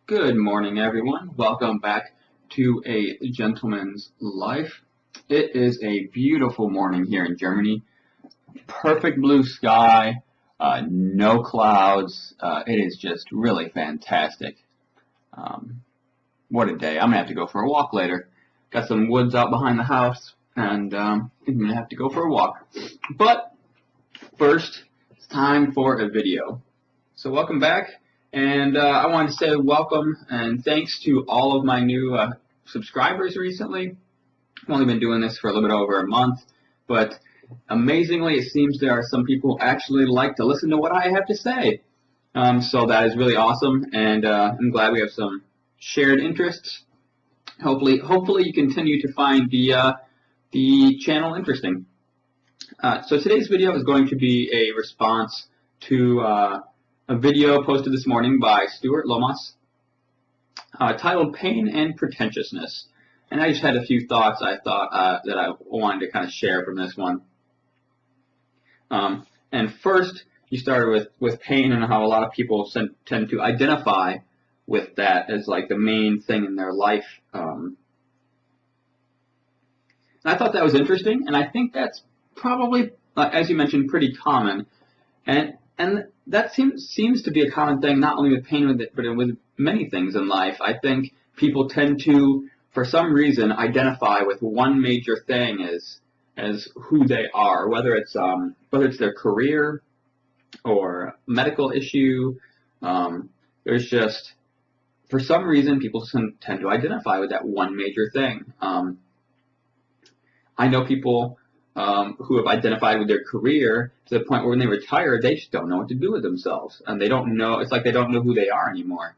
Good morning, everyone. Welcome back to A Gentleman's Life. It is a beautiful morning here in Germany. Perfect blue sky, no clouds. It is just really fantastic. What a day. I'm going to have to go for a walk later. Got some woods out behind the house, and I'm going to have to go for a walk. But first, it's time for a video. So welcome back. And I wanted to say welcome and thanks to all of my new subscribers recently. I've only been doing this for a little bit over a month, but amazingly, it seems there are some people who actually like to listen to what I have to say. So that is really awesome, and I'm glad we have some shared interests. Hopefully you continue to find the channel interesting. So today's video is going to be a response to a video posted this morning by Stuart Lomas titled Pain and Pretentiousness. And I just had a few thoughts I thought that I wanted to kind of share from this one. And first, you started with pain and how a lot of people tend to identify with that as like the main thing in their life. And I thought that was interesting, and I think that's probably, as you mentioned, pretty common. And that seems to be a common thing, not only with pain, but with many things in life. I think people tend to, for some reason, identify with one major thing as who they are, whether it's their career or medical issue. There's just, for some reason, people tend to identify with that one major thing. I know people who have identified with their career to the point where when they retire, they just don't know what to do with themselves, and they don't know. It's like they don't know who they are anymore,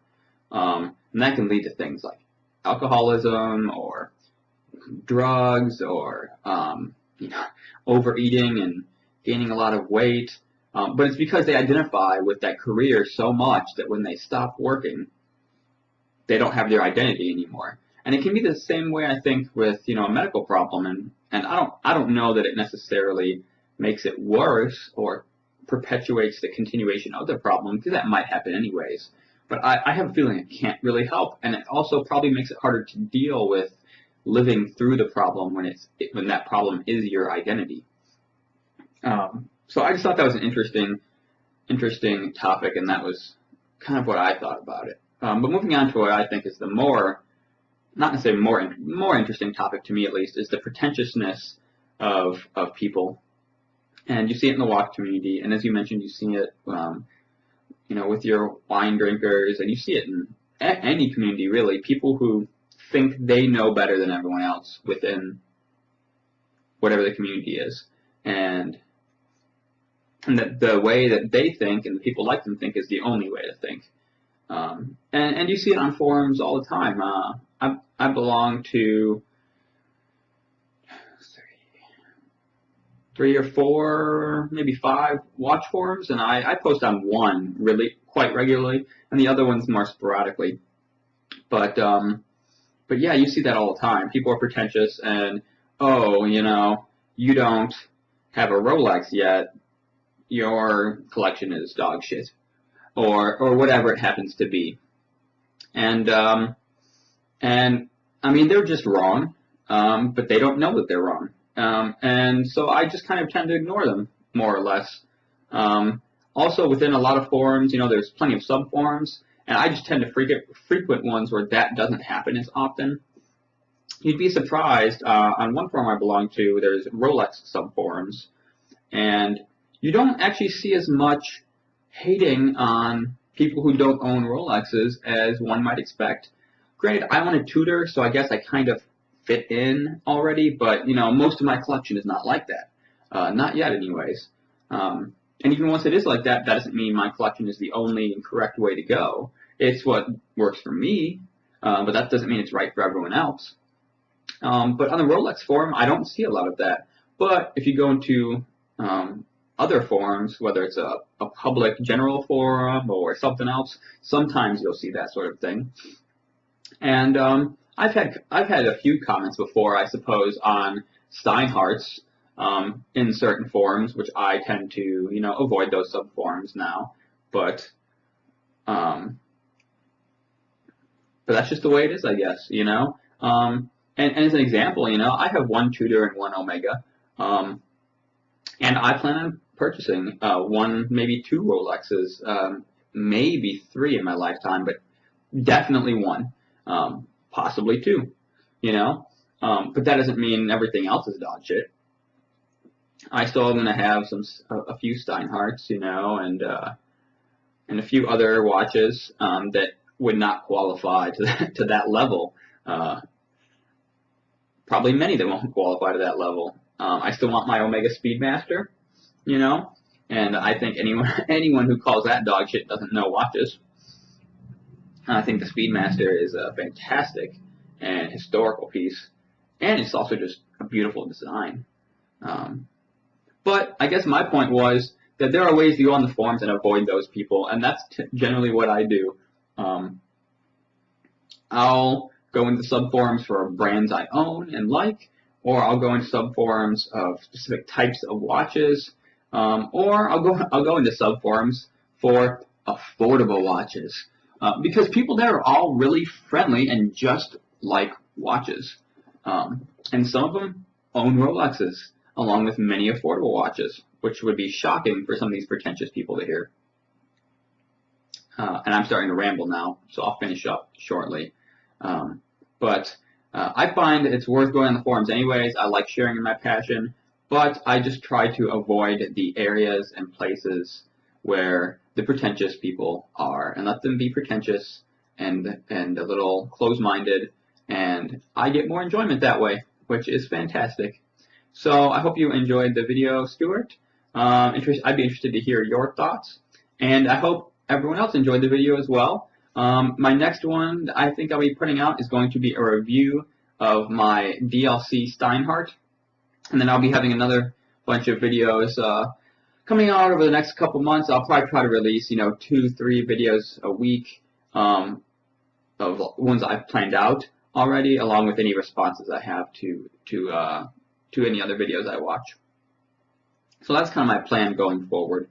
and that can lead to things like alcoholism or drugs or overeating and gaining a lot of weight. But it's because they identify with that career so much that when they stop working, they don't have their identity anymore. And it can be the same way, I think, with a medical problem, and I don't know that it necessarily makes it worse or perpetuates the continuation of the problem, because that might happen anyways. But I have a feeling it can't really help, and it also probably makes it harder to deal with living through the problem when that problem is your identity. So I just thought that was an interesting topic, and that was kind of what I thought about it. But moving on to what I think is the not necessarily more interesting topic, to me at least, is the pretentiousness of people. And you see it in the walk community, and as you mentioned, you see it with your wine drinkers, and you see it in any community really. People who think they know better than everyone else within whatever the community is, and that the way that they think and the people like them think is the only way to think. And you see it on forums all the time. I belong to three or four, maybe 5 watch forums, and I post on one really quite regularly, and the other one's more sporadically. But yeah, you see that all the time. People are pretentious, and you don't have a Rolex yet, your collection is dog shit, or whatever it happens to be. And I mean, they're just wrong, but they don't know that they're wrong. And so I just kind of tend to ignore them, more or less. Also, within a lot of forums, there's plenty of sub-forums, and I just tend to frequent ones where that doesn't happen as often. You'd be surprised, on one forum I belong to, there's Rolex sub-forums, and you don't actually see as much hating on people who don't own Rolexes as one might expect. Granted, I own a tutor, so I guess I kind of fit in already, but most of my collection is not like that. Not yet, anyways. And even once it is like that, that doesn't mean my collection is the only and correct way to go. It's what works for me, but that doesn't mean it's right for everyone else. But on the Rolex forum, I don't see a lot of that. But if you go into other forums, whether it's a public general forum or something else, sometimes you'll see that sort of thing. And I've had a few comments before, I suppose, on Steinhardt's in certain forums, which I tend to avoid those sub forums now. But but that's just the way it is, I guess, you know. And as an example, you know, I have one Tudor and one Omega, and I plan on purchasing one, maybe two Rolexes, maybe three in my lifetime, but definitely one, possibly two, you know. But that doesn't mean everything else is dog shit. I still am going to have a few Steinhardts, you know, and a few other watches that would not qualify to that level. Probably many that won't qualify to that level. I still want my Omega Speedmaster, you know, and I think anyone who calls that dog shit doesn't know watches. I think the Speedmaster is a fantastic and historical piece, and it's also just a beautiful design. But I guess my point was that there are ways to go on the forums and avoid those people, and that's generally what I do. I'll go into subforums for brands I own and like, or I'll go into subforums of specific types of watches, or I'll go into subforums for affordable watches, because people there are all really friendly and just like watches, and some of them own Rolexes, along with many affordable watches, which would be shocking for some of these pretentious people to hear. And I'm starting to ramble now, so I'll finish up shortly. But I find it's worth going on the forums anyways. I like sharing my passion, but I just try to avoid the areas and places where the pretentious people are, and let them be pretentious and a little close-minded, and I get more enjoyment that way, which is fantastic. So I hope you enjoyed the video, Stuart. I'd be interested to hear your thoughts, and I hope everyone else enjoyed the video as well. My next one I think I'll be putting out is going to be a review of my DLC Steinhardt, and then I'll be having another bunch of videos coming out over the next couple months. I'll probably try to release, you know, 2-3 videos a week of ones I've planned out already, along with any responses I have to any other videos I watch. So that's kind of my plan going forward.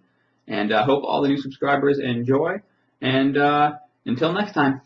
And I hope all the new subscribers enjoy. And until next time.